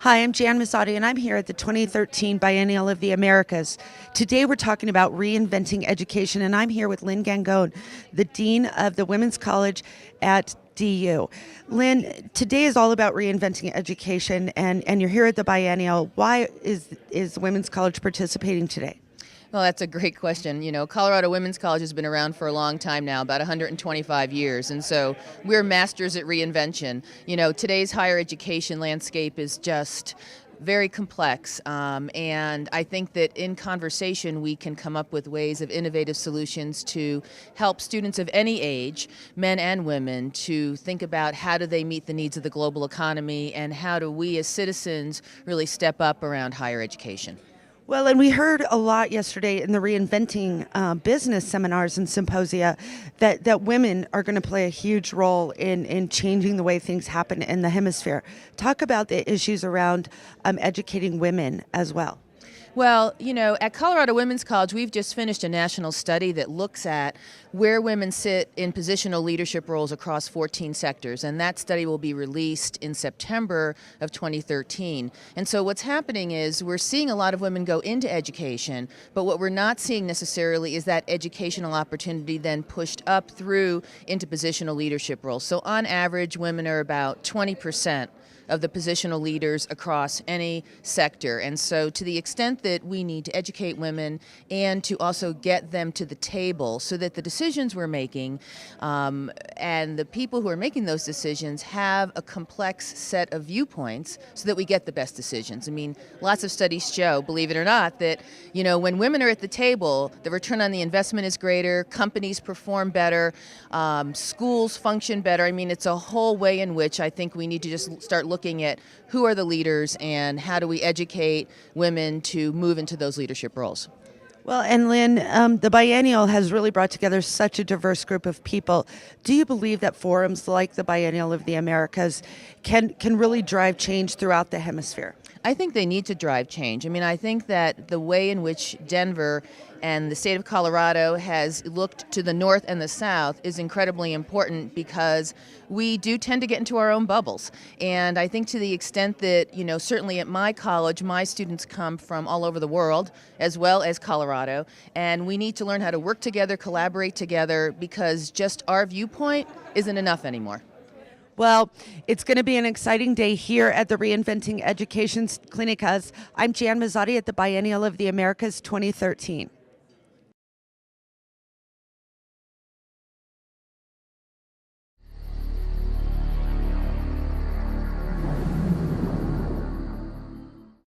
Hi, I'm Jan Mazotti, and I'm here at the 2013 Biennial of the Americas. Today we're talking about reinventing education, and I'm here with Lynn Gangone, the Dean of the Women's College at DU. Lynn, today is all about reinventing education, and you're here at the Biennial. Why is the Women's College participating today? Well, that's a great question. You know, Colorado Women's College has been around for a long time now, about 125 years, and so we're masters at reinvention. You know, today's higher education landscape is just very complex, and I think that in conversation we can come up with ways of innovative solutions to help students of any age, men and women, to think about how do they meet the needs of the global economy and how do we as citizens really step up around higher education. Well, and we heard a lot yesterday in the reinventing business seminars and symposia that women are going to play a huge role in changing the way things happen in the hemisphere. Talk about the issues around educating women as well. Well, you know, at Colorado Women's College, we've just finished a national study that looks at where women sit in positional leadership roles across 14 sectors, and that study will be released in September of 2013. And so what's happening is we're seeing a lot of women go into education, but what we're not seeing necessarily is that educational opportunity then pushed up through into positional leadership roles. So on average, women are about 20% of the positional leaders across any sector. And so to the extent that we need to educate women and to also get them to the table so that the decisions we're making and the people who are making those decisions have a complex set of viewpoints so that we get the best decisions. I mean, lots of studies show, believe it or not, that, you know, when women are at the table, the return on the investment is greater, companies perform better, schools function better. I mean, it's a whole way in which I think we need to just start looking at who are the leaders and how do we educate women to move into those leadership roles. Well, and Lynn, the Biennial has really brought together such a diverse group of people. Do you believe that forums like the Biennial of the Americas can really drive change throughout the hemisphere? I think they need to drive change. I mean, I think that the way in which Denver and the state of Colorado has looked to the north and the south is incredibly important because we do tend to get into our own bubbles. And I think to the extent that, you know, certainly at my college, my students come from all over the world as well as Colorado, and we need to learn how to work together, collaborate together, because just our viewpoint isn't enough anymore. Well, it's going to be an exciting day here at the Reinventing Education Clinicas. I'm Jan Mazotti at the Biennial of the Americas 2013.